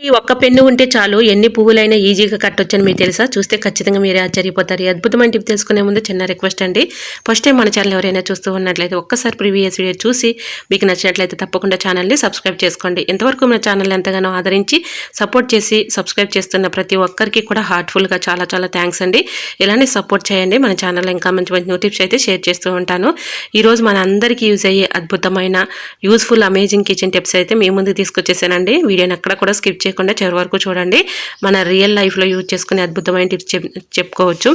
ఈ ఒక్క పెన్ను ఉంటే చాలు ఎన్ని పువ్వులైనా ఈజీగా కట్టొచ్చని మీకు తెలుసా? చూస్తే ఖచ్చితంగా మీరే ఆశ్చర్యపోతారు. ఈ అద్భుతమైన టిప్ తెలుసుకునే ముందు చిన్న రిక్వెస్ట్ అండి. ఫస్ట్ టైం మన ఛానల్ ఎవరైనా చూస్తూ ఉన్నట్లయితే ఒక్కసారి ప్రీవియస్ వీడియో చూసి మీకు నచ్చినట్లయితే తప్పకుండా ఛానల్ని సబ్స్క్రైబ్ చేసుకోండి. ఇంతవరకు మన ఛానల్ ఎంతగానో ఆదరించి సపోర్ట్ చేసి సబ్స్క్రైబ్ చేస్తున్న ప్రతి ఒక్కరికి కూడా హార్ట్ఫుల్గా చాలా చాలా థ్యాంక్స్ అండి. ఇలానే సపోర్ట్ చేయండి. మన ఛానల్లో ఇంకా మంచి మంచి న్యూ టిప్స్ అయితే షేర్ చేస్తూ ఉంటాను. ఈరోజు మన అందరికీ యూజ్ అయ్యే అద్భుతమైన యూస్ఫుల్ అమేజింగ్ కిచెన్ టిప్స్ అయితే మీ ముందుకు తీసుకొచ్చేసానండి. వీడియోని అక్కడ కూడా స్కిప్ చేయకుండా చివరి వరకు చూడండి. మన రియల్ లైఫ్లో యూజ్ చేసుకునే అద్భుతమైన టిప్స్ చెప్పుకోవచ్చు.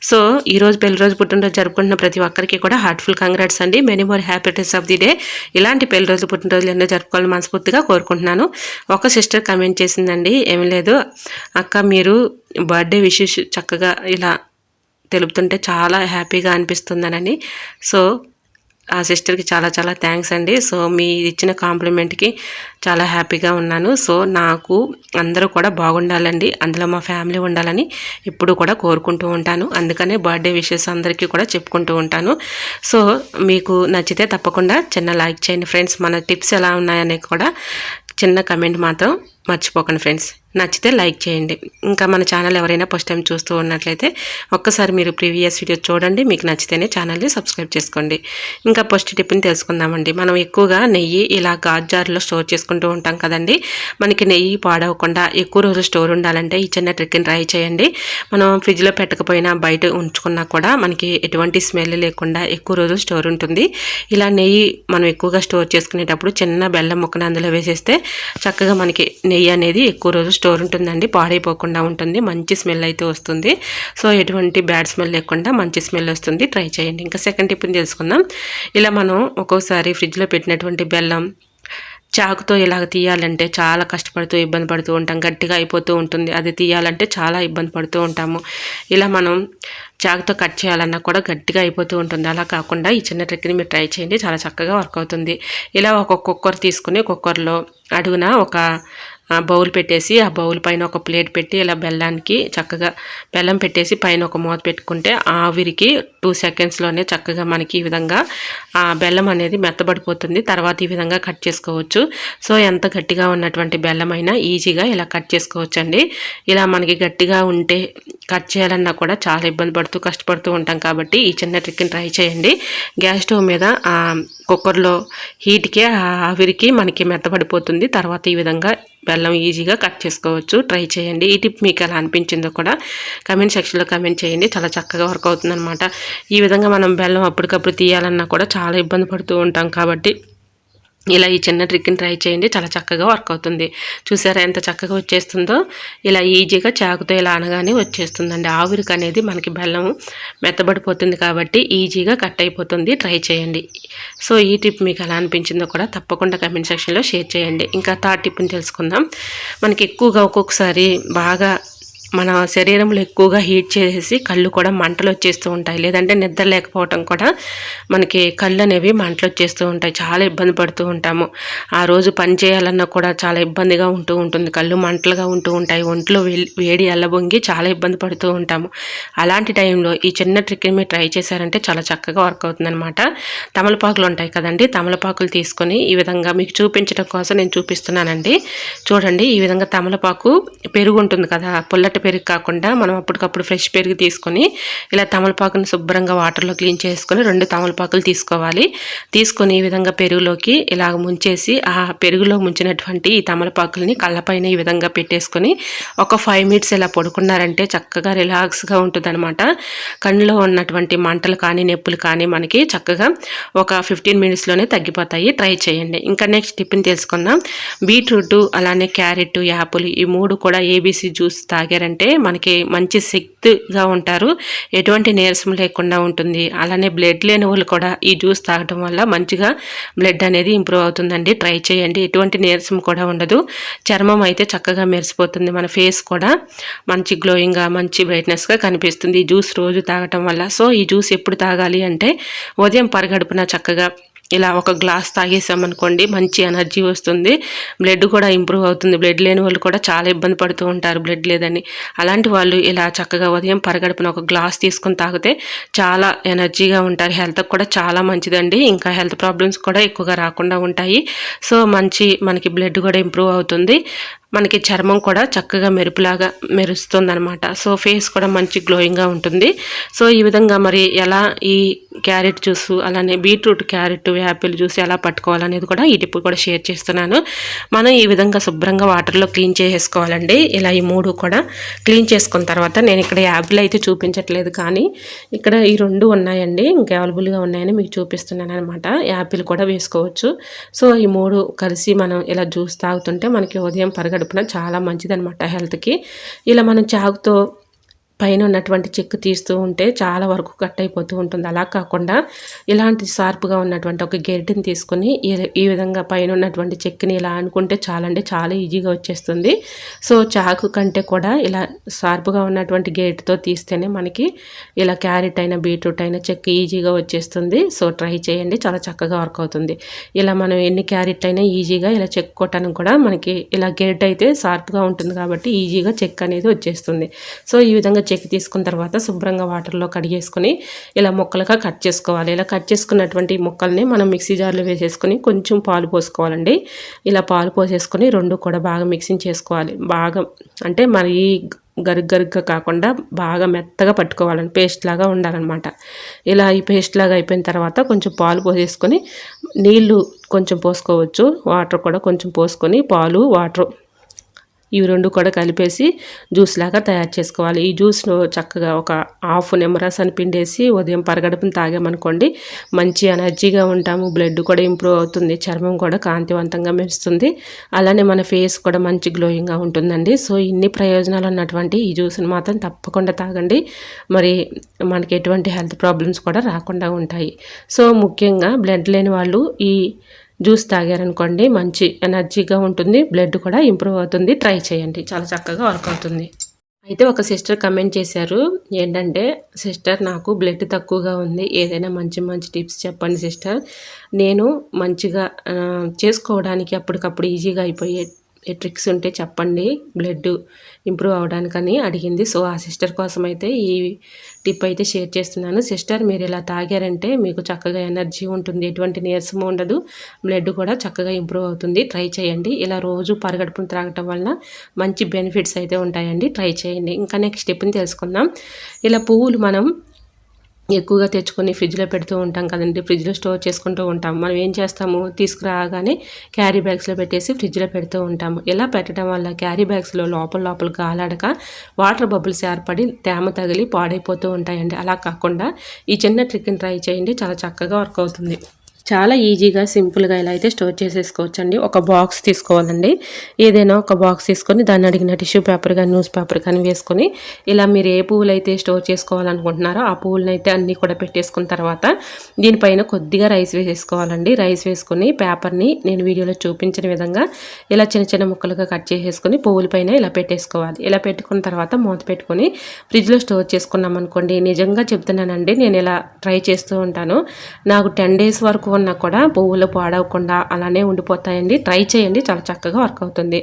సో ఈరోజు పెళ్లి రోజు పుట్టినరోజు జరుపుకుంటున్న ప్రతి ఒక్కరికి కూడా హార్ట్ఫుల్ కంగ్రాట్స్ అండి. Many more happy returns of the day. ఇలాంటి పెళ్లి రోజు పుట్టినరోజులు ఎన్నో జరుపుకోవాలని మనస్ఫూర్తిగా కోరుకుంటున్నాను. ఒక సిస్టర్ కమెంట్ చేసిందండి, ఏమి లేదు అక్క మీరు బర్త్డే విషెస్ చక్కగా ఇలా తెలుపుతుంటే చాలా హ్యాపీగా అనిపిస్తుందనని. సో ఆ సిస్టర్కి చాలా చాలా థ్యాంక్స్ అండి. సో మీ ఇచ్చిన కాంప్లిమెంట్కి చాలా హ్యాపీగా ఉన్నాను. సో నాకు అందరూ కూడా బాగుండాలండి, అందులో మా ఫ్యామిలీ ఉండాలని ఇప్పుడు కూడా కోరుకుంటూ ఉంటాను. అందుకనే బర్త్డే విషెస్ అందరికీ కూడా చెప్పుకుంటూ ఉంటాను. సో మీకు నచ్చితే తప్పకుండా చిన్న లైక్ చేయండి ఫ్రెండ్స్. మన టిప్స్ ఎలా ఉన్నాయని కూడా చిన్న కమెంట్ మాత్రం మర్చిపోకండి ఫ్రెండ్స్. నచ్చితే లైక్ చేయండి. ఇంకా మన ఛానల్ ఎవరైనా ఫస్ట్ టైం చూస్తూ ఉన్నట్లయితే ఒక్కసారి మీరు ప్రీవియస్ వీడియో చూడండి. మీకు నచ్చితేనే ఛానల్ని సబ్స్క్రైబ్ చేసుకోండి. ఇంకా ఫస్ట్ టిప్ని తెలుసుకుందామండి. మనం ఎక్కువగా నెయ్యి ఇలా గాజు జార్లో స్టోర్ చేసుకుంటూ ఉంటాం కదండి. మనకి నెయ్యి పాడవకుండా ఎక్కువ రోజులు స్టోర్ ఉండాలంటే ఈ చిన్న ట్రిక్ని ట్రై చేయండి. మనం ఫ్రిడ్జ్లో పెట్టకపోయినా బయట ఉంచుకున్నా కూడా మనకి ఎటువంటి స్మెల్ లేకుండా ఎక్కువ రోజులు స్టోర్ ఉంటుంది. ఇలా నెయ్యి మనం ఎక్కువగా స్టోర్ చేసుకునేటప్పుడు చిన్న బెల్లం ముక్కను అందులో వేసేస్తే చక్కగా మనకి నెయ్యి అనేది ఎక్కువ రోజు స్టోర్ ఉంటుందండి, పాడైపోకుండా ఉంటుంది, మంచి స్మెల్ అయితే వస్తుంది. సో ఎటువంటి బ్యాడ్ స్మెల్ లేకుండా మంచి స్మెల్ వస్తుంది. ట్రై చేయండి. ఇంకా సెకండ్ టిప్ని తెలుసుకుందాం. ఇలా మనం ఒక్కోసారి ఫ్రిడ్జ్లో పెట్టినటువంటి బెల్లం చాకుతో ఇలాగ తీయాలంటే చాలా కష్టపడుతూ ఇబ్బంది పడుతూ ఉంటాం, గట్టిగా అయిపోతూ ఉంటుంది. అది తీయాలంటే చాలా ఇబ్బంది పడుతూ ఉంటాము. ఇలా మనం చాకుతో కట్ చేయాలన్నా కూడా గట్టిగా అయిపోతూ ఉంటుంది. అలా కాకుండా ఈ చిన్న ట్రిక్ని మీరు ట్రై చేయండి, చాలా చక్కగా వర్క్ అవుతుంది. ఇలా ఒక కుక్కర్ తీసుకుని కుక్కర్లో అడుగున ఒక బౌల్ పెట్టేసి ఆ బౌల్ పైన ఒక ప్లేట్ పెట్టి ఇలా బెల్లానికి చక్కగా బెల్లం పెట్టేసి పైన ఒక మూత పెట్టుకుంటే ఆవిరికి 2 సెకండ్స్లోనే చక్కగా మనకి ఈ విధంగా ఆ బెల్లం అనేది మెత్తబడిపోతుంది. తర్వాత ఈ విధంగా కట్ చేసుకోవచ్చు. సో ఎంత గట్టిగా ఉన్నటువంటి బెల్లం అయినా ఈజీగా ఇలా కట్ చేసుకోవచ్చు అండి. ఇలా మనకి గట్టిగా ఉంటే కట్ చేయాలన్నా కూడా చాలా ఇబ్బంది పడుతూ కష్టపడుతూ ఉంటాం కాబట్టి ఈ చిన్న ట్రిక్ని ట్రై చేయండి. గ్యాస్ స్టవ్ మీద కుక్కర్లో హీట్కి ఆవిరికి మనకి మెత్తబడిపోతుంది. తర్వాత ఈ విధంగా బెల్లం ఈజీగా కట్ చేసుకోవచ్చు. ట్రై చేయండి. ఈ టిప్ మీకు ఎలా అనిపించిందో కూడా కమెంట్ సెక్షన్లో కమెంట్ చేయండి. చాలా చక్కగా వర్క్ అవుతుందన్నమాట. ఈ విధంగా మనం బెల్లం అప్పటికప్పుడు తీయాలన్నా కూడా చాలా ఇబ్బంది పడుతూ ఉంటాం కాబట్టి ఇలా ఈ చిన్న ట్రిక్ని ట్రై చేయండి. చాలా చక్కగా వర్క్ అవుతుంది. చూసారా ఎంత చక్కగా వచ్చేస్తుందో. ఇలా ఈజీగా చాకుతో ఇలా అనగానే వచ్చేస్తుందండి. ఆవిరికి అనేది మనకి బెల్లం మెత్తబడిపోతుంది కాబట్టి ఈజీగా కట్ అయిపోతుంది. ట్రై చేయండి. సో ఈ టిప్ మీకు ఎలా అనిపించిందో కూడా తప్పకుండా కమెంట్ సెక్షన్లో షేర్ చేయండి. ఇంకా థర్డ్ టిప్ని తెలుసుకుందాం. మనకి ఎక్కువగా ఒక్కొక్కసారి బాగా మన శరీరంలో ఎక్కువగా హీట్ చేసేసి కళ్ళు కూడా మంటలు వచ్చేస్తూ ఉంటాయి, లేదంటే నిద్ర లేకపోవటం కూడా మనకి కళ్ళు అనేవి మంటలు వచ్చేస్తూ ఉంటాయి. చాలా ఇబ్బంది పడుతూ ఉంటాము. ఆ రోజు పని చేయాలన్నా కూడా చాలా ఇబ్బందిగా ఉంటూ ఉంటుంది, కళ్ళు మంటలుగా ఉంటూ ఉంటాయి, ఒంట్లో వేడి ఎల్లబొంగి చాలా ఇబ్బంది పడుతూ ఉంటాము. అలాంటి టైంలో ఈ చిన్న ట్రిక్ని మీరు ట్రై చేశారంటే చాలా చక్కగా వర్క్ అవుతుందన్నమాట. తమలపాకులు ఉంటాయి కదండి, తమలపాకులు తీసుకొని ఈ విధంగా మీకు చూపించడం కోసం నేను చూపిస్తున్నానండి. చూడండి, ఈ విధంగా తమలపాకు పెరుగు ఉంటుంది కదా, పుల్లటి పెరుగు కాకుండా మనం అప్పటికప్పుడు ఫ్రెష్ పెరుగు తీసుకొని ఇలా తమలపాకుని శుభ్రంగా వాటర్లో క్లీన్ చేసుకొని 2 తమలపాకులు తీసుకోవాలి. తీసుకొని ఈ విధంగా పెరుగులోకి ఇలాగ ముంచేసి ఆ పెరుగులో ముంచినటువంటి ఈ తమలపాకుల్ని కళ్ళపైన ఈ విధంగా పెట్టేసుకొని ఒక 5 మినిట్స్ ఇలా పడుకున్నారంటే చక్కగా రిలాక్స్గా ఉంటుంది అనమాట. కళ్ళలో ఉన్నటువంటి మంటలు కానీ నొప్పులు కానీ మనకి చక్కగా ఒక 15 మినిట్స్లోనే తగ్గిపోతాయి. ట్రై చేయండి. ఇంకా నెక్స్ట్ టిప్ని తెలుసుకుందాం. బీట్రూట్ అలానే క్యారెట్, యాపిల్ ఈ 3 కూడా ఏబీసీ జ్యూస్ తాగారంటే మనకి మంచి శక్తిగా ఉంటారు, ఎటువంటి నీరసం లేకుండా ఉంటుంది. అలానే బ్లడ్ లేని వాళ్ళు కూడా ఈ జ్యూస్ తాగడం వల్ల మంచిగా బ్లడ్ అనేది ఇంప్రూవ్ అవుతుందండి. ట్రై చేయండి. ఎటువంటి నీరసం కూడా ఉండదు. చర్మం అయితే చక్కగా మెరిసిపోతుంది, మన ఫేస్ కూడా మంచి గ్లోయింగ్గా మంచి బ్రైట్నెస్గా కనిపిస్తుంది ఈ జ్యూస్ రోజు తాగటం వల్ల. సో ఈ జ్యూస్ ఎప్పుడు తాగాలి అంటే ఉదయం పరగడుపున చక్కగా ఇలా ఒక గ్లాస్ తాగేసామనుకోండి మంచి ఎనర్జీ వస్తుంది, బ్లడ్ కూడా ఇంప్రూవ్ అవుతుంది. బ్లడ్ లేని వాళ్ళు కూడా చాలా ఇబ్బంది పడుతూ ఉంటారు బ్లడ్ లేదని. అలాంటి వాళ్ళు ఇలా చక్కగా ఉదయం పరగడుపున ఒక గ్లాస్ తీసుకొని తాగితే చాలా ఎనర్జీగా ఉంటారు. హెల్త్కి కూడా చాలా మంచిదండి. ఇంకా హెల్త్ ప్రాబ్లమ్స్ కూడా ఎక్కువగా రాకుండా ఉంటాయి. సో మనకి బ్లడ్ కూడా ఇంప్రూవ్ అవుతుంది. మనకి చర్మం కూడా చక్కగా మెరుపులాగా మెరుస్తుందనమాట. సో ఫేస్ కూడా మంచి గ్లోయింగ్గా ఉంటుంది. సో ఈ విధంగా మరి ఎలా ఈ క్యారెట్ జ్యూసు అలానే బీట్రూట్, క్యారెట్, యాపిల్ జ్యూస్ ఎలా పట్టుకోవాలనేది కూడా ఈ టిప్ కూడా షేర్ చేస్తున్నాను. మనం ఈ విధంగా శుభ్రంగా వాటర్లో క్లీన్ చేసేసుకోవాలండి. ఇలా ఈ 3 కూడా క్లీన్ చేసుకున్న తర్వాత నేను ఇక్కడ యాపిల్ అయితే చూపించట్లేదు, కానీ ఇక్కడ ఈ 2 ఉన్నాయండి, ఇంకా అవైలబుల్గా ఉన్నాయని మీకు చూపిస్తున్నాను అనమాట. యాపిల్ కూడా వేసుకోవచ్చు. సో ఈ 3 కలిసి మనం ఇలా జ్యూస్ తాగుతుంటే మనకి ఉదయం పరగడుపున చాలా మంచిదనమాట హెల్త్కి. ఇలా మనం చాకుతో పైన ఉన్నటువంటి చెక్కు తీస్తూ ఉంటే చాలా వరకు కట్ అయిపోతూ ఉంటుంది. అలా కాకుండా ఇలాంటి షార్ప్గా ఉన్నటువంటి ఒక గెరిటిని తీసుకొని ఈ విధంగా పైన ఉన్నటువంటి చెక్కుని ఇలా అనుకుంటే చాలండి, చాలా ఈజీగా వచ్చేస్తుంది. సో చాకు కంటే కూడా ఇలా షార్ప్గా ఉన్నటువంటి గెరిటితో తీస్తేనే మనకి ఇలా క్యారెట్ అయినా బీట్రూట్ అయినా చెక్కు ఈజీగా వచ్చేస్తుంది. సో ట్రై చేయండి, చాలా చక్కగా వర్క్ అవుతుంది. ఇలా మనం ఎన్ని క్యారెట్ అయినా ఈజీగా ఇలా చెక్కుకోవటానికి కూడా మనకి ఇలా గెరిట్ అయితే షార్ప్గా ఉంటుంది కాబట్టి ఈజీగా చెక్ అనేది వచ్చేస్తుంది. సో ఈ విధంగా చెక్ తీసుకున్న తర్వాత శుభ్రంగా వాటర్లో కడిగేసుకొని ఇలా ముక్కలుగా కట్ చేసుకోవాలి. ఇలా కట్ చేసుకున్నటువంటి ముక్కల్ని మనం మిక్సీ జార్లో వేసేసుకొని కొంచెం పాలు పోసుకోవాలండి. ఇలా పాలు పోసేసుకొని 2 కూడా బాగా మిక్సింగ్ చేసుకోవాలి. బాగా అంటే మరి గరుగ్గా కాకుండా బాగా మెత్తగా పట్టుకోవాలని, పేస్ట్ లాగా ఉండాలన్నమాట. ఇలా ఈ పేస్ట్ లాగా అయిపోయిన తర్వాత కొంచెం పాలు పోసేసుకొని నీళ్లు కొంచెం పోసుకోవచ్చు, వాటర్ కూడా కొంచెం పోసుకొని పాలు వాటర్ ఇవి 2 కూడా కలిపేసి జ్యూస్ లాగా తయారు చేసుకోవాలి. ఈ జ్యూస్లో చక్కగా ఒక హాఫ్ నిమ్మరసాన్ని పిండేసి ఉదయం పరగడుపున తాగామనుకోండి మంచి ఎనర్జీగా ఉంటాము. బ్లడ్ కూడా ఇంప్రూవ్ అవుతుంది, చర్మం కూడా కాంతివంతంగా మెరుస్తుంది, అలానే మన ఫేస్ కూడా మంచి గ్లోయింగ్గా ఉంటుందండి. సో ఇన్ని ప్రయోజనాలు ఉన్నటువంటి ఈ జ్యూస్ని మాత్రం తప్పకుండా తాగండి. మరి మనకి ఎటువంటి హెల్త్ ప్రాబ్లమ్స్ కూడా రాకుండా ఉంటాయి. సో ముఖ్యంగా బ్లడ్ లేని వాళ్ళు ఈ జ్యూస్ తాగారనుకోండి మంచి ఎనర్జీగా ఉంటుంది, బ్లడ్ కూడా ఇంప్రూవ్ అవుతుంది. ట్రై చేయండి, చాలా చక్కగా వర్క్ అవుతుంది. అయితే ఒక సిస్టర్ కమెంట్ చేశారు, ఏంటంటే సిస్టర్ నాకు బ్లడ్ తక్కువగా ఉంది, ఏదైనా మంచి మంచి టిప్స్ చెప్పండి సిస్టర్, నేను మంచిగా చేసుకోవడానికి అప్పటికప్పుడు ఈజీగా అయిపోయే ట్రిక్స్ ఉంటే చెప్పండి బ్లడ్ ఇంప్రూవ్ అవడానికని అడిగింది. సో ఆ సిస్టర్ కోసం అయితే ఈ టిప్ అయితే షేర్ చేస్తున్నాను. సిస్టర్ మీరు ఇలా తాగారంటే మీకు చక్కగా ఎనర్జీ ఉంటుంది, ఎటువంటి నీరసం ఉండదు, బ్లడ్ కూడా చక్కగా ఇంప్రూవ్ అవుతుంది. ట్రై చేయండి. ఇలా రోజు పరగడుపును త్రాగటం వలన మంచి బెనిఫిట్స్ అయితే ఉంటాయండి. ట్రై చేయండి. ఇంకా నెక్స్ట్ టిప్ని తెలుసుకుందాం. ఇలా పువ్వులు మనం ఎక్కువగా తెచ్చుకొని ఫ్రిడ్జ్లో పెడుతూ ఉంటాం కదండి, ఫ్రిడ్జ్లో స్టోర్ చేసుకుంటూ ఉంటాం. మనం ఏం చేస్తాము, తీసుకురాగానే క్యారీ బ్యాగ్స్లో పెట్టేసి ఫ్రిడ్జ్లో పెడుతూ ఉంటాము. ఇలా పెట్టడం వల్ల క్యారీ బ్యాగ్స్లో లోపల గాలాడక వాటర్ బబుల్స్ ఏర్పడి తేమ తగిలి పాడైపోతూ ఉంటాయండి. అలా కాకుండా ఈ చిన్న ట్రిక్ని ట్రై చేయండి, చాలా చక్కగా వర్క్ అవుతుంది. చాలా ఈజీగా సింపుల్గా ఇలా అయితే స్టోర్ చేసేసుకోవచ్చండి. ఒక బాక్స్ తీసుకోవాలండి, ఏదైనా ఒక బాక్స్ తీసుకొని దాన్ని అడిగిన టిష్యూ పేపర్ కానీ న్యూస్ పేపర్ కానీ వేసుకొని ఇలా మీరు ఏ పువ్వులు అయితే స్టోర్ చేసుకోవాలనుకుంటున్నారో ఆ పువ్వులను అయితే అన్నీ కూడా పెట్టేసుకున్న తర్వాత దీనిపైన కొద్దిగా రైస్ వేసేసుకోవాలండి. రైస్ వేసుకొని పేపర్ని నేను వీడియోలో చూపించిన విధంగా ఇలా చిన్న చిన్న ముక్కలుగా కట్ చేసేసుకొని పువ్వుల పైన ఇలా పెట్టేసుకోవాలి. ఇలా పెట్టుకున్న తర్వాత మూత పెట్టుకొని ఫ్రిడ్జ్లో స్టోర్ చేసుకున్నాం అనుకోండి, నిజంగా చెప్తున్నానండి, నేను ఇలా ట్రై చేస్తూ ఉంటాను, నాకు 10 days వరకు ఉన్నా కూడా పువ్వులు పాడవకుండా అలానే ఉండిపోతాయండి. ట్రై చేయండి, చాలా చక్కగా వర్క్ అవుతుంది.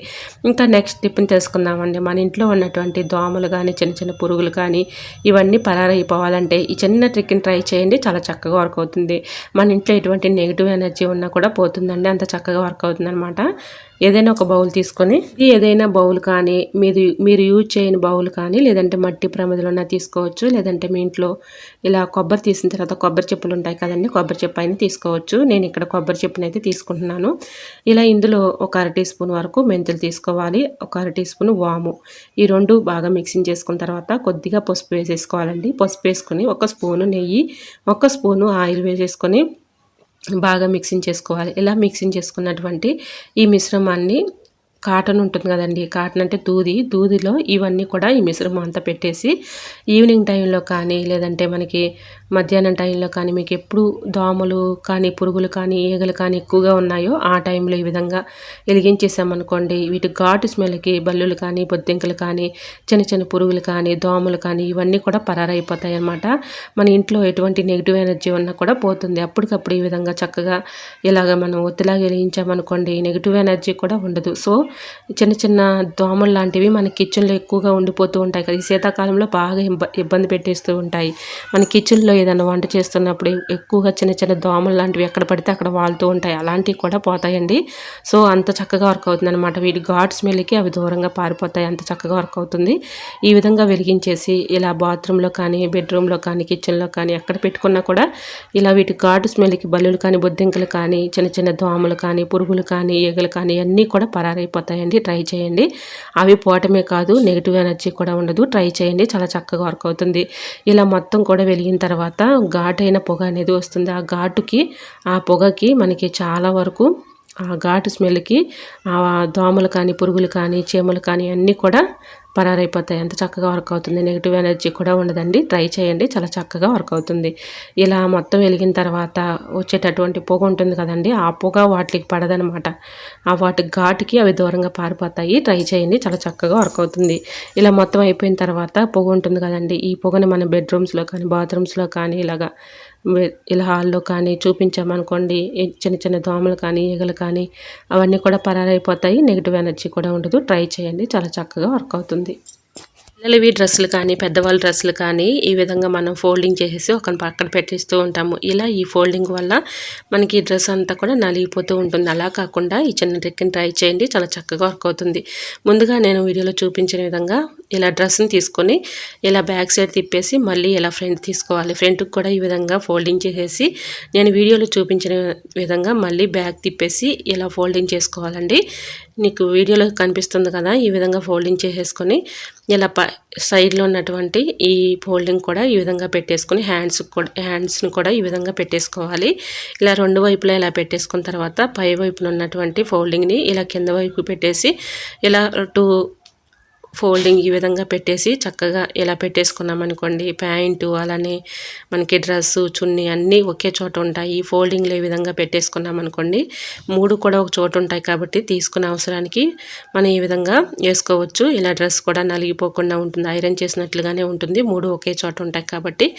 ఇంకా నెక్స్ట్ టిప్ని తెలుసుకుందామండి. మన ఇంట్లో ఉన్నటువంటి దోమలు కానీ చిన్న చిన్న పురుగులు కానీ ఇవన్నీ పరారైపోవాలంటే ఈ చిన్న ట్రిక్ని ట్రై చేయండి, చాలా చక్కగా వర్క్ అవుతుంది. మన ఇంట్లో ఎటువంటి నెగిటివ్ ఎనర్జీ ఉన్నా కూడా పోతుందండి, అంత చక్కగా వర్క్ అవుతుంది అనమాట. ఏదైనా ఒక బౌల్ తీసుకొని ఏదైనా బౌల్ కానీ మీరు యూజ్ చేయని బౌల్ కానీ లేదంటే మట్టి ప్రమిదలున్నా తీసుకోవచ్చు, లేదంటే మీ ఇంట్లో ఇలా కొబ్బరి తీసిన తర్వాత కొబ్బరి చెప్పులు ఉంటాయి కదండి, కొబ్బరి చెప్పు అయినా తీసుకోవచ్చు. నేను ఇక్కడ కొబ్బరి చెప్పుని అయితే తీసుకుంటున్నాను. ఇలా ఇందులో ఒక 1/2 టీ స్పూన్ వరకు మెంతులు తీసుకోవాలి, ఒక 1/2 టీ స్పూన్ వాము, ఈ 2 బాగా మిక్సింగ్ చేసుకున్న తర్వాత కొద్దిగా పసుపు వేసేసుకోవాలండి. పసుపు వేసుకొని 1 స్పూను నెయ్యి, 1 స్పూను ఆయిల్ వేసేసుకొని బాగా మిక్సింగ్ చేసుకోవాలి. ఇలా మిక్సింగ్ చేసుకున్నటువంటి ఈ మిశ్రమాన్ని కాటన్ ఉంటుంది కదండి, కాటన్ అంటే దూదిలో ఇవన్నీ కూడా ఈ మిశ్రమం అంతా పెట్టేసి ఈవినింగ్ టైంలో కానీ లేదంటే మనకి మధ్యాహ్నం టైంలో కానీ మీకు ఎప్పుడు దోమలు కానీ పురుగులు కానీ ఈగలు కానీ ఎక్కువగా ఉన్నాయో ఆ టైంలో ఈ విధంగా వెలిగించేసామనుకోండి, వీటి ఘాటు స్మెల్కి బల్లులు కానీ బొద్దింకలు కానీ చిన్న చిన్న పురుగులు కానీ దోమలు కానీ ఇవన్నీ కూడా పరారైపోతాయి అన్నమాట. మన ఇంట్లో ఎటువంటి నెగిటివ్ ఎనర్జీ ఉన్నా కూడా పోతుంది. అప్పటికప్పుడు ఈ విధంగా చక్కగా ఇలాగ మనం ఒత్తిలాగా వెలిగించామనుకోండి నెగిటివ్ ఎనర్జీ కూడా ఉండదు. సో చిన్న చిన్న దోమలు లాంటివి మన కిచెన్లో ఎక్కువగా ఉండిపోతూ ఉంటాయి కదా, ఈ శీతాకాలంలో బాగా ఇబ్బంది పెట్టేస్తూ ఉంటాయి. మన కిచెన్లో ఏదైనా వంట చేస్తున్నప్పుడు ఎక్కువగా చిన్న చిన్న దోమలు లాంటివి ఎక్కడ పడితే అక్కడ వాళ్తూ ఉంటాయి, అలాంటివి కూడా పోతాయండి. సో అంత చక్కగా వర్క్ అవుతుంది అనమాట. వీటి ఘాట్ స్మెల్కి అవి దూరంగా పారిపోతాయి, అంత చక్కగా వర్క్ అవుతుంది. ఈ విధంగా వెలిగించేసి ఇలా బాత్రూంలో కానీ, బెడ్రూమ్లో కానీ, కిచెన్లో కానీ ఎక్కడ పెట్టుకున్నా కూడా ఇలా వీటి ఘాటు స్మెల్కి బల్లులు కానీ, బొద్దింకలు కానీ, చిన్న చిన్న దోమలు కానీ, పురుగులు కానీ, ఈగలు కానీ అన్నీ కూడా పరారైపోతాయండి. ట్రై చేయండి. అవి పోవటమే కాదు, నెగిటివ్ ఎనర్జీ కూడా ఉండదు. ట్రై చేయండి, చాలా చక్కగా వర్క్ అవుతుంది. ఇలా మొత్తం కూడా వెలిగిన తర్వాత ఘాటైన పొగ అనేది వస్తుంది. ఆ ఘాటుకి, ఆ పొగకి మనకి చాలా వరకు ఆ ఘాటు స్మెల్కి ఆ దోమలు కానీ, పురుగులు కానీ, చీమలు కానీ అన్నీ కూడా పరారైపోతాయి. ఎంత చక్కగా వర్క్ అవుతుంది. నెగిటివ్ ఎనర్జీ కూడా ఉండదండి. ట్రై చేయండి, చాలా చక్కగా వర్క్ అవుతుంది. ఇలా మొత్తం వెలిగిన తర్వాత వచ్చేటటువంటి పొగ ఉంటుంది కదండి, ఆ పొగ వాటికి పడదనమాట. ఆ వాటి ఘాటుకి అవి దూరంగా పారిపోతాయి. ట్రై చేయండి, చాలా చక్కగా వర్క్ అవుతుంది. ఇలా మొత్తం అయిపోయిన తర్వాత పొగ ఉంటుంది కదండి, ఈ పొగని మన బెడ్రూమ్స్లో కానీ, బాత్రూమ్స్లో కానీ ఇలా హాల్లో కానీ చూపించామనుకోండి, చిన్న చిన్న దోమలు కానీ, ఈగలు కానీ అవన్నీ కూడా పరారైపోతాయి. నెగిటివ్ ఎనర్జీ కూడా ఉండదు. ట్రై చేయండి, చాలా చక్కగా వర్క్ అవుతుంది. పిల్లలవి డ్రెస్సులు కానీ, పెద్దవాళ్ళ డ్రెస్సులు కానీ ఈ విధంగా మనం ఫోల్డింగ్ చేసేసి ఒక పక్కన పెట్టేస్తూ ఉంటాము. ఇలా ఈ ఫోల్డింగ్ వల్ల మనకి డ్రెస్ అంతా కూడా నలిగిపోతూ ఉంటుంది. అలా కాకుండా ఈ చిన్న ట్రిక్ని ట్రై చేయండి, చాలా చక్కగా వర్క్ అవుతుంది. ముందుగా నేను వీడియోలో చూపించిన విధంగా ఇలా డ్రెస్ని తీసుకొని ఇలా బ్యాక్ సైడ్ తిప్పేసి మళ్ళీ ఇలా ఫ్రంట్ తీసుకోవాలి. ఫ్రంట్కి కూడా ఈ విధంగా ఫోల్డింగ్ చేసేసి నేను వీడియోలో చూపించిన విధంగా మళ్ళీ బ్యాక్ తిప్పేసి ఇలా ఫోల్డింగ్ చేసుకోవాలండి. నీకు వీడియోలో కనిపిస్తుంది కదా, ఈ విధంగా ఫోల్డింగ్ చేసేసుకొని ఇలా సైడ్లో ఉన్నటువంటి ఈ ఫోల్డింగ్ కూడా ఈ విధంగా పెట్టేసుకొని హ్యాండ్స్ని కూడా ఈ విధంగా పెట్టేసుకోవాలి. ఇలా రెండు వైపులా ఇలా పెట్టేసుకున్న తర్వాత పై వైపున ఉన్నటువంటి ఫోల్డింగ్ని ఇలా కింద వైపు పెట్టేసి ఇలా ఫోల్డింగ్ ఈ విధంగా పెట్టేసి చక్కగా ఇలా పెట్టేసుకున్నాం అనుకోండి, ప్యాంటు అలానే మనకి డ్రెస్సు, చున్నీ అన్నీ ఒకే చోట ఉంటాయి. ఈ ఫోల్డింగ్లో ఈ విధంగా పెట్టేసుకున్నాం అనుకోండి, మూడు కూడా ఒక చోట ఉంటాయి కాబట్టి తీసుకునే అవసరానికి మనం ఈ విధంగా వేసుకోవచ్చు. ఇలా డ్రెస్ కూడా నలిగిపోకుండా ఉంటుంది, ఐరన్ చేసినట్లుగానే ఉంటుంది. మూడు ఒకే చోట ఉంటాయి కాబట్టి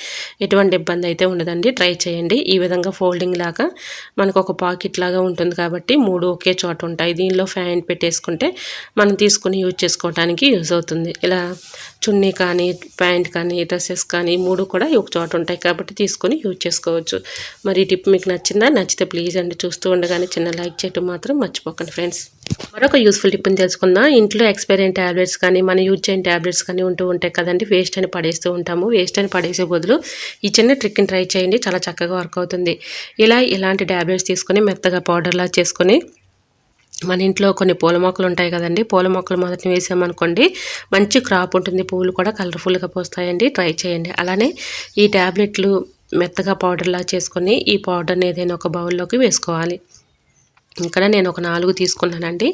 ఎటువంటి ఇబ్బంది అయితే ఉండదండి. ట్రై చేయండి. ఈ విధంగా ఫోల్డింగ్ లాగా మనకు ఒక పాకెట్ లాగా ఉంటుంది కాబట్టి మూడు ఒకే చోట ఉంటాయి. దీనిలో ఫ్యాంట్ పెట్టేసుకుంటే మనం తీసుకుని యూజ్ చేసుకోవడానికి యూజ్ అవుతుంది. ఇలా చున్నీ కానీ, ప్యాంట్ కానీ, డ్రెస్సెస్ కానీ మూడు కూడా ఒక చోట ఉంటాయి కాబట్టి తీసుకొని యూజ్ చేసుకోవచ్చు. మరి ఈ టిప్ మీకు నచ్చిందా? నచ్చితే ప్లీజ్ అండి చూస్తూ ఉండగానే చిన్న లైక్ చేయడం మాత్రం మర్చిపోకండి ఫ్రెండ్స్. మరొక యూస్ఫుల్ టిప్ని తెలుసుకుందాం. ఇంట్లో ఎక్స్పైర్ అయిన ట్యాబ్లెట్స్ కానీ, మన యూజ్ చేయని ట్యాబ్లెట్స్ కానీ ఉంటూ ఉంటాయి కదండి, వేస్ట్ అని పడేస్తూ ఉంటాము. వేస్ట్ అని పడేసే బదులు ఈ చిన్న ట్రిక్ని ట్రై చేయండి, చాలా చక్కగా వర్క్ అవుతుంది. ఇలాంటి ట్యాబ్లెట్స్ తీసుకొని మెత్తగా పౌడర్లా చేసుకొని మన ఇంట్లో కొన్ని పూల మొక్కలు ఉంటాయి కదండి, పూల మొక్కలు మొదటిని వేసామనుకోండి మంచి క్రాప్ ఉంటుంది, పువ్వులు కూడా కలర్ఫుల్గా పోస్తాయండి. ట్రై చేయండి. అలానే ఈ ట్యాబ్లెట్లు మెత్తగా పౌడర్లా చేసుకొని ఈ పౌడర్ని ఏదైనా ఒక బౌల్లోకి వేసుకోవాలి. ఇక్కడ నేను ఒక 4 తీసుకున్నానండి.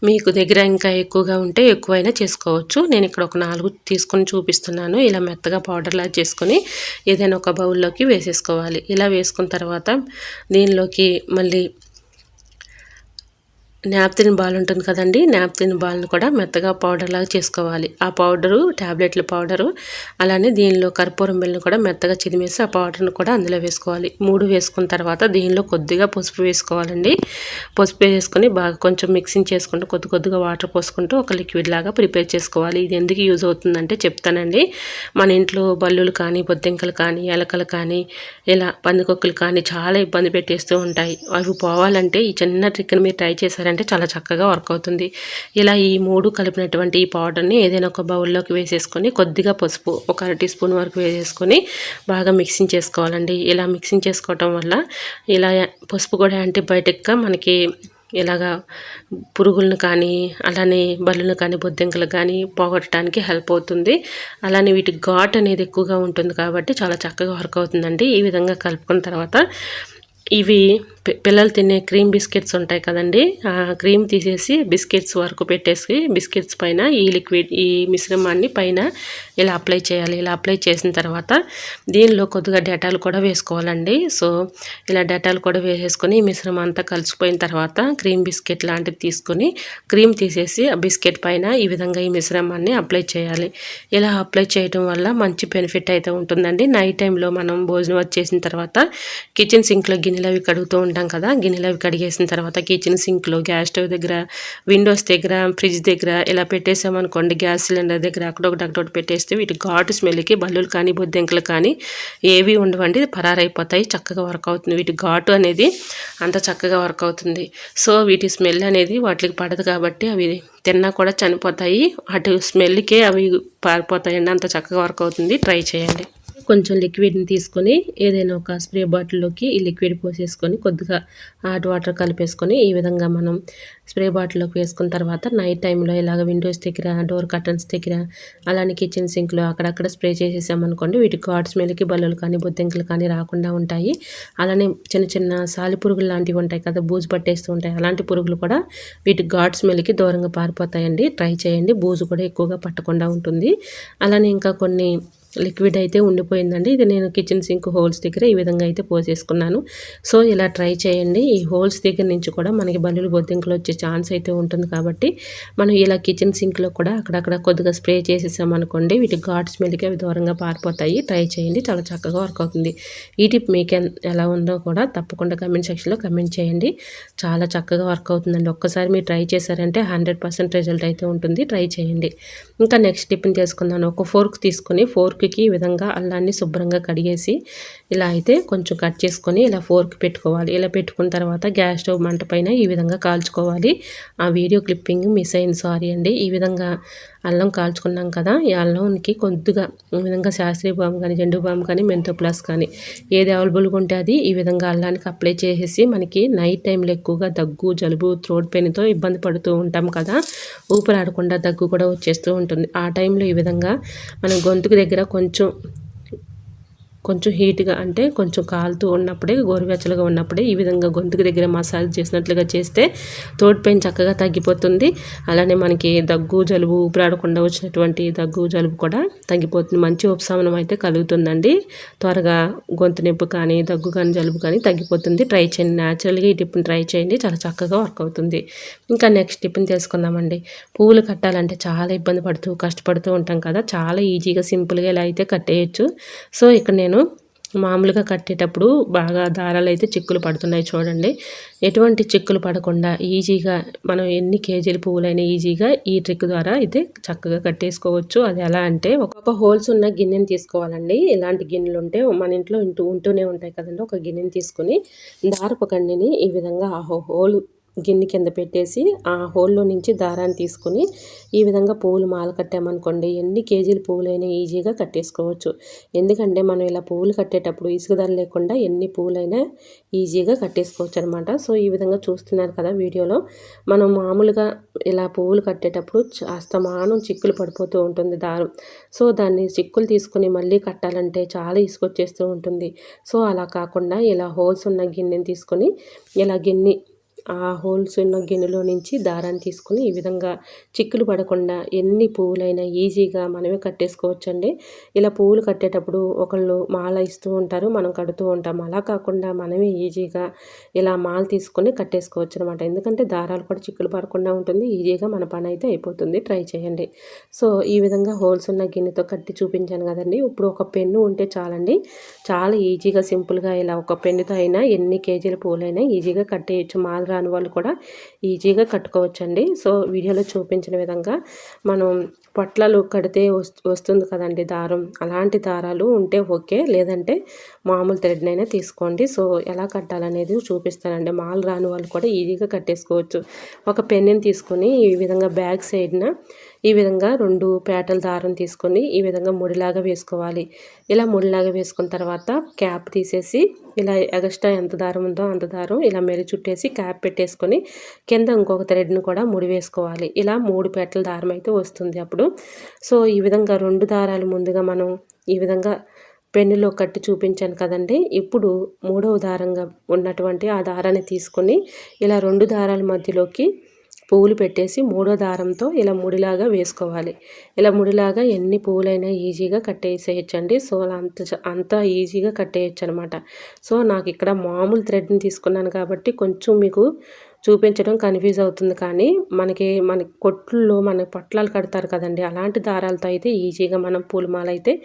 మీకు దగ్గర ఇంకా ఎక్కువగా ఉంటే ఎక్కువైనా చేసుకోవచ్చు. నేను ఇక్కడ ఒక 4 తీసుకొని చూపిస్తున్నాను. ఇలా మెత్తగా పౌడర్లా చేసుకొని ఏదైనా ఒక బౌల్లోకి వేసేసుకోవాలి. ఇలా వేసుకున్న తర్వాత దీనిలోకి మళ్ళీ నాప్థలిన్ బాల్ ఉంటుంది కదండి, నాప్థలిన్ బాల్ని కూడా మెత్తగా పౌడర్ లాగా చేసుకోవాలి. ఆ పౌడరు ట్యాబ్లెట్ల పౌడరు అలానే దీనిలో కర్పూరం బిళ్ళను కూడా మెత్తగా చిదిమేసి ఆ పౌడర్ని కూడా అందులో వేసుకోవాలి. 3 వేసుకున్న తర్వాత దీనిలో కొద్దిగా పసుపు వేసుకోవాలండి. పసుపు వేసుకొని బాగా కొంచెం మిక్సింగ్ చేసుకుంటూ కొద్దిగా వాటర్ పోసుకుంటూ ఒక లిక్విడ్ లాగా ప్రిపేర్ చేసుకోవాలి. ఇది ఎందుకు యూజ్ అవుతుందంటే చెప్తానండి. మన ఇంట్లో బల్లులు కానీ, బొద్దింకలు కానీ, ఎలకలు కానీ, ఇలా పందికొక్కులు కానీ చాలా ఇబ్బంది పెట్టేస్తూ ఉంటాయి. అవి పోవాలంటే ఈ చిన్న ట్రిక్ని మీరు ట్రై చేశారంటే చాలా చక్కగా వర్క్ అవుతుంది. ఇలా ఈ 3 కలిపినటువంటి ఈ పౌడర్ని ఏదైనా ఒక బౌల్లోకి వేసేసుకొని కొద్దిగా పసుపు ఒక 1 టీ స్పూన్ వరకు వేసేసుకొని బాగా మిక్సింగ్ చేసుకోవాలండి. ఇలా మిక్సింగ్ చేసుకోవటం వల్ల ఇలా పసుపు కూడా యాంటీబయాటిక్గా మనకి ఇలాగా పురుగులను కానీ అలానే బల్లును కానీ, బొద్దింకలు కానీ పోగొట్టడానికి హెల్ప్ అవుతుంది. అలానే వీటికి ఘాట్ అనేది ఎక్కువగా ఉంటుంది కాబట్టి చాలా చక్కగా వర్క్ అవుతుందండి. ఈ విధంగా కలుపుకున్న తర్వాత ఇవి పిల్లలు తినే క్రీమ్ బిస్కెట్స్ ఉంటాయి కదండి, ఆ క్రీమ్ తీసేసి బిస్కెట్స్ వరకు పెట్టేసి బిస్కెట్స్ పైన ఈ మిశ్రమాన్ని పైన ఇలా అప్లై చేయాలి. ఇలా అప్లై చేసిన తర్వాత దీనిలో కొద్దిగా డెటాల్ కూడా వేసుకోవాలండి. సో ఇలా డెటాల్ కూడా వేసేసుకొని ఈ మిశ్రమం అంతా కలిసిపోయిన తర్వాత క్రీమ్ బిస్కెట్ లాంటిది తీసుకొని క్రీమ్ తీసేసి ఆ బిస్కెట్ పైన ఈ విధంగా ఈ మిశ్రమాన్ని అప్లై చేయాలి. ఇలా అప్లై చేయడం వల్ల మంచి బెనిఫిట్ అయితే ఉంటుందండి. నైట్ టైంలో మనం భోజనం వచ్చేసిన తర్వాత కిచెన్ సింక్లో గిన్నెలు అవి కడుగుతూ పెట్టుకుంటాం కదా, గిన్నెలు అవి కడిగేసిన తర్వాత కిచెన్ సింక్లో, గ్యాస్ స్టవ్ దగ్గర, విండోస్ దగ్గర, ఫ్రిడ్జ్ దగ్గర ఇలా పెట్టేసామనుకోండి, గ్యాస్ సిలిండర్ దగ్గర అక్కడొకటి పెట్టేస్తే వీటి ఘాటు స్మెల్కి బల్లులు కానీ బొద్దింకలు కానీ ఏవి ఉండవండి, పరారైపోతాయి. చక్కగా వర్క్ అవుతుంది. వీటి ఘాటు అనేది అంత చక్కగా వర్క్ అవుతుంది. సో వీటి స్మెల్ అనేది వాటికి పడదు కాబట్టి అవి తిన్నా కూడా చనిపోతాయి. అటు స్మెల్కే అవి పారిపోతాయండి. అంత చక్కగా వర్క్ అవుతుంది. ట్రై చేయండి. కొంచెం లిక్విడ్ని తీసుకొని ఏదైనా ఒక స్ప్రే బాటిల్లోకి ఈ లిక్విడ్ పోసేసుకొని కొద్దిగా హాట్ వాటర్ కలిపేసుకొని ఈ విధంగా మనం స్ప్రే బాటిల్లోకి వేసుకున్న తర్వాత నైట్ టైంలో ఇలాగ విండోస్ దగ్గర, డోర్ కర్టన్స్ దగ్గర, అలానే కిచెన్ సింక్లో అక్కడక్కడ స్ప్రే చేసేసామనుకోండి, వీటి ఘాట్ స్మెల్కి బల్లులు కానీ బొద్దింకలు కానీ రాకుండా ఉంటాయి. అలానే చిన్న చిన్న సాలి పురుగులు లాంటివి ఉంటాయి కదా, బూజు పట్టేస్తూ ఉంటాయి, అలాంటి పురుగులు కూడా వీటి ఘాట్ స్మెల్కి దూరంగా పారిపోతాయండి. ట్రై చేయండి. బూజు కూడా ఎక్కువగా పట్టకుండా ఉంటుంది. అలానే ఇంకా కొన్ని లిక్విడ్ అయితే ఉండిపోయిందండి. ఇది నేను కిచెన్ సింక్ హోల్స్ దగ్గర ఈ విధంగా అయితే పోసేసుకున్నాను. సో ఇలా ట్రై చేయండి. ఈ హోల్స్ దగ్గర నుంచి కూడా మనకి బల్లులు బొద్దింకలు వచ్చే ఛాన్స్ అయితే ఉంటుంది కాబట్టి మనం ఇలా కిచెన్ సింక్లో కూడా అక్కడక్కడ కొద్దిగా స్ప్రే చేసేసామనుకోండి, వీటి ఘాట్ స్మెల్కి అవి దూరంగా పారిపోతాయి. ట్రై చేయండి. చాలా చక్కగా వర్క్ అవుతుంది. ఈ టిప్ మీకు ఎలా ఉందో కూడా తప్పకుండా కమెంట్ సెక్షన్లో కమెంట్ చేయండి. చాలా చక్కగా వర్క్ అవుతుందండి. ఒక్కసారి మీరు ట్రై చేశారంటే 100% రిజల్ట్ అయితే ఉంటుంది. ట్రై చేయండి. ఇంకా నెక్స్ట్ టిప్ని చేసుకుందాను. ఒక ఫోర్క్ తీసుకొని ఫోర్క్కి ఈ విధంగా అల్లాన్ని శుభ్రంగా కడిగేసి ఇలా అయితే కొంచెం కట్ చేసుకొని ఇలా ఫోర్క్ పెట్టుకోవాలి. ఇలా పెట్టుకున్న తర్వాత గ్యాస్ స్టవ్ మంట పైన ఈ విధంగా కాల్చుకోవాలి. ఆ వీడియో క్లిప్పింగ్ మిస్ అయింది, సారీ అండి. ఈ విధంగా అల్లం కాల్చుకున్నాం కదా, ఈ అల్లంకి కొద్దిగా ఈ విధంగా శాస్త్రీయ బామ్ కానీ, జెండు బామ్ కానీ, మెంతో ప్లస్ కానీ ఏది అవైలబుల్గా ఉంటే అది ఈ విధంగా అల్లానికి అప్లై చేసేసి, మనకి నైట్ టైంలో ఎక్కువగా దగ్గు, జలుబు, థ్రోట్ పెయిన్తో ఇబ్బంది పడుతూ ఉంటాం కదా, ఊపిరాడకుండా దగ్గు కూడా వచ్చేస్తూ ఉంటుంది. ఆ టైంలో ఈ విధంగా మనం గొంతుకు దగ్గర కొంచెం హీట్గా అంటే కొంచెం కాలుతూ ఉన్నప్పుడే, గోరువెచ్చలుగా ఉన్నప్పుడే ఈ విధంగా గొంతుకు దగ్గర మసాజ్ చేసినట్లుగా చేస్తే థ్రోట్ పెయిన్ చక్కగా తగ్గిపోతుంది. అలానే మనకి దగ్గు, జలుబు, ఊపిరాడకుండా వచ్చినటువంటి దగ్గు, జలుబు కూడా తగ్గిపోతుంది. మంచి ఉపశమనం అయితే కలుగుతుందండి. త్వరగా గొంతు నొప్పి కానీ, దగ్గు కానీ, జలుబు కానీ తగ్గిపోతుంది. ట్రై చేయండి. న్యాచురల్గా ఈ టిప్ని ట్రై చేయండి. చాలా చక్కగా వర్క్ అవుతుంది. ఇంకా నెక్స్ట్ టిప్ని తెలుసుకుందామండి. పువ్వులు కట్టాలంటే చాలా ఇబ్బంది పడుతూ కష్టపడుతూ ఉంటాం కదా, చాలా ఈజీగా సింపుల్గా ఇలా అయితే కట్టేయచ్చు. సో ఇక్కడ నేను మామూలుగా కట్టేటప్పుడు బాగా దారాలు అయితే చిక్కులు పడుతున్నాయి చూడండి. ఎటువంటి చిక్కులు పడకుండా ఈజీగా మనం ఎన్ని కేజీల పువ్వులైనా ఈజీగా ఈ ట్రిక్ ద్వారా అయితే చక్కగా కట్టేసుకోవచ్చు. అది ఎలా అంటే ఒక హోల్స్ ఉన్న గిన్నెని తీసుకోవాలండి. ఇలాంటి గిన్నెలు ఉంటే మన ఇంట్లో ఉంటూనే ఉంటాయి కదండి. ఒక గిన్నెని తీసుకుని దారపు కండిని ఈ విధంగా ఆ హోల్ గిన్నె కింద పెట్టేసి ఆ హోల్లో నుంచి దారాన్ని తీసుకుని ఈ విధంగా పువ్వులు మాల కట్టామనుకోండి, ఎన్ని కేజీల పువ్వులైనా ఈజీగా కట్టేసుకోవచ్చు. ఎందుకంటే మనం ఇలా పువ్వులు కట్టేటప్పుడు ఇసుకదారు లేకుండా ఎన్ని పువ్వులైనా ఈజీగా కట్టేసుకోవచ్చు అనమాట. సో ఈ విధంగా చూస్తున్నారు కదా వీడియోలో, మనం మామూలుగా ఇలా పువ్వులు కట్టేటప్పుడు అస్తమానం చిక్కులు పడిపోతూ ఉంటుంది దారం. సో దాన్ని చిక్కులు తీసుకుని మళ్ళీ కట్టాలంటే చాలా ఇసుకొచ్చేస్తూ ఉంటుంది. సో అలా కాకుండా ఇలా హోల్స్ ఉన్న గిన్నెని తీసుకొని ఇలా ఆ హోల్స్ ఉన్న గిన్నెలో నుంచి దారాన్ని తీసుకుని ఈ విధంగా చిక్కులు పడకుండా ఎన్ని పువ్వులైనా ఈజీగా మనమే కట్టేసుకోవచ్చండి. ఇలా పువ్వులు కట్టేటప్పుడు ఒకళ్ళు మాల ఇస్తూ ఉంటారు, మనం కడుతూ ఉంటాం. అలా కాకుండా మనమే ఈజీగా ఇలా మాల తీసుకొని కట్టేసుకోవచ్చు అనమాట. ఎందుకంటే దారాలు కూడా చిక్కులు పడకుండా ఉంటుంది. ఈజీగా మన పని అయితే అయిపోతుంది. ట్రై చేయండి. సో ఈ విధంగా హోల్స్ ఉన్న గిన్నెతో కట్టి చూపించాను కదండి. ఇప్పుడు ఒక పెన్ను ఉంటే చాలండి. చాలా ఈజీగా సింపుల్గా ఇలా ఒక పెన్నుతో అయినా ఎన్ని కేజీల పువ్వులైనా ఈజీగా కట్టేయచ్చు. మాల రాని వాళ్ళు కూడా ఈజీగా కట్టుకోవచ్చండి. సో వీడియోలో చూపించిన విధంగా మనం పొట్లాలు కడితే వస్తుంది కదండి దారం, అలాంటి దారాలు ఉంటే ఓకే, లేదంటే మామూలు థ్రెడ్నైనా తీసుకోండి. సో ఎలా కట్టాలనేది చూపిస్తానండి. మాల రాని వాళ్ళు కూడా ఈజీగా కట్టేసుకోవచ్చు. ఒక పెన్నుని తీసుకొని ఈ విధంగా బ్యాక్ సైడ్న ఈ విధంగా 2 పేటల దారం తీసుకొని ఈ విధంగా ముడిలాగా వేసుకోవాలి. ఇలా ముడిలాగా వేసుకున్న తర్వాత క్యాప్ తీసేసి ఇలా ఎక్స్ట్రా ఎంత దారం ఉందో అంత దారం ఇలా మెలి చుట్టేసి క్యాప్ పెట్టేసుకొని కింద ఇంకొక థ్రెడ్ని కూడా ముడి వేసుకోవాలి. ఇలా 3 పేటల దారం అయితే వస్తుంది అప్పుడు. సో ఈ విధంగా 2 దారాలు ముందుగా మనం ఈ విధంగా పెన్నులో కట్టి చూపించాను కదండి. ఇప్పుడు 3వ దారంగా ఉన్నటువంటి ఆ దారాన్ని తీసుకొని ఇలా 2 దారాల మధ్యలోకి పువ్వులు పెట్టేసి 3వ దారంతో ఇలా ముడిలాగా వేసుకోవాలి. ఇలా ముడిలాగా ఎన్ని పువ్వులైనా ఈజీగా కట్టేసేయచ్చండి. సో అంత ఈజీగా కట్టేయచ్చు అనమాట. సో నాకు ఇక్కడ మామూలు థ్రెడ్ని తీసుకున్నాను కాబట్టి కొంచెం మీకు చూపించడం కన్ఫ్యూజ్ అవుతుంది. కానీ మన కొట్టుల్లో మన పొట్లాలు కడతారు కదండి, అలాంటి దారాలతో అయితే ఈజీగా మనం పూలమాల అయితే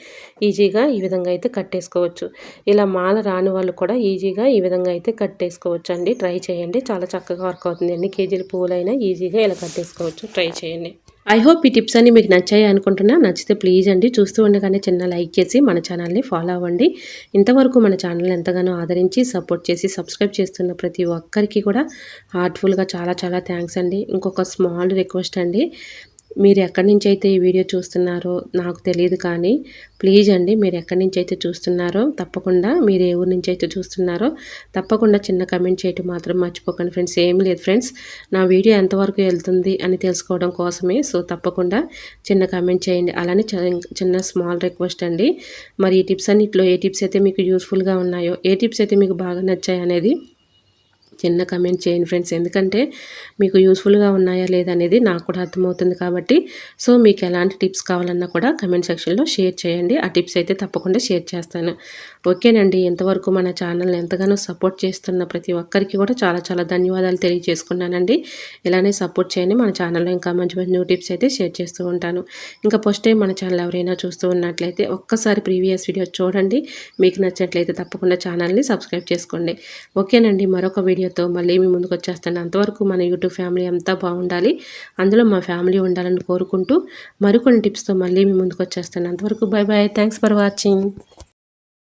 ఈజీగా ఈ విధంగా అయితే కట్టేసుకోవచ్చు. ఇలా మాల రాని వాళ్ళు కూడా ఈజీగా ఈ విధంగా అయితే కట్టేసుకోవచ్చు అండి. ట్రై చేయండి, చాలా చక్కగా వర్క్ అవుతుంది. ఎన్ని కేజీల పువ్వులైనా ఈజీగా ఇలా కట్టేసుకోవచ్చు. ట్రై చేయండి. ఐ హోప్ ఈ టిప్స్ అన్ని మీకు నచ్చాయి అనుకుంటున్నా. నచ్చితే ప్లీజ్ అండి చూస్తూ ఉండగానే చిన్న లైక్ చేసి మన ఛానల్ని ఫాలో అవ్వండి. ఇంతవరకు మన ఛానల్ ఎంతగానో ఆదరించి సపోర్ట్ చేసి సబ్స్క్రైబ్ చేస్తున్న ప్రతి ఒక్కరికి కూడా హార్ట్ఫుల్గా చాలా చాలా థ్యాంక్స్ అండి. ఇంకొక స్మాల్ రిక్వెస్ట్ అండి, మీరు ఎక్కడి నుంచి అయితే ఈ వీడియో చూస్తున్నారో నాకు తెలియదు, కానీ ప్లీజ్ అండి మీరు ఎక్కడి నుంచి అయితే చూస్తున్నారో తప్పకుండా, మీరు ఏ ఊరు నుంచి అయితే చూస్తున్నారో తప్పకుండా చిన్న కమెంట్ చేయటం మాత్రం మర్చిపోకండి ఫ్రెండ్స్. ఏం లేదు ఫ్రెండ్స్, నా వీడియో ఎంతవరకు వెళ్తుంది అని తెలుసుకోవడం కోసమే. సో తప్పకుండా చిన్న కమెంట్ చేయండి. అలానే చిన్న స్మాల్ రిక్వెస్ట్ అండి, మరి ఈ టిప్స్ అన్నిట్లో ఏ టిప్స్ అయితే మీకు యూస్ఫుల్గా ఉన్నాయో, ఏ టిప్స్ అయితే మీకు బాగా నచ్చాయి అనేది చిన్న కమెంట్ చేయండి ఫ్రెండ్స్. ఎందుకంటే మీకు యూస్ఫుల్గా ఉన్నాయా లేదా అనేది నాకు కూడా అర్థమవుతుంది కాబట్టి. సో మీకు ఎలాంటి టిప్స్ కావాలన్నా కూడా కమెంట్ సెక్షన్లో షేర్ చేయండి. ఆ టిప్స్ అయితే తప్పకుండా షేర్ చేస్తాను. ఓకేనండి, ఇంతవరకు మన ఛానల్ని ఎంతగానో సపోర్ట్ చేస్తున్న ప్రతి ఒక్కరికి కూడా చాలా చాలా ధన్యవాదాలు తెలియజేసుకున్నానండి. ఇలానే సపోర్ట్ చేయండి. మన ఛానల్లో ఇంకా మంచి మంచి న్యూ టిప్స్ అయితే షేర్ చేస్తూ ఉంటాను. ఇంకా ఫస్ట్ టైం మన ఛానల్ ఎవరైనా చూస్తూ ఉన్నట్లయితే ఒక్కసారి ప్రీవియస్ వీడియో చూడండి. మీకు నచ్చినట్లయితే తప్పకుండా ఛానల్ని సబ్స్క్రైబ్ చేసుకోండి. ఓకేనండి, మరొక వీడియోతో మళ్ళీ మీ ముందుకు వచ్చేస్తాను. అంతవరకు మన యూట్యూబ్ ఫ్యామిలీ అంతా బాగుండాలి, అందులో మా ఫ్యామిలీ ఉండాలని కోరుకుంటూ మరికొన్ని టిప్స్తో మళ్ళీ మీ ముందుకు వచ్చేస్తాను. అంతవరకు bye bye, thanks for watching.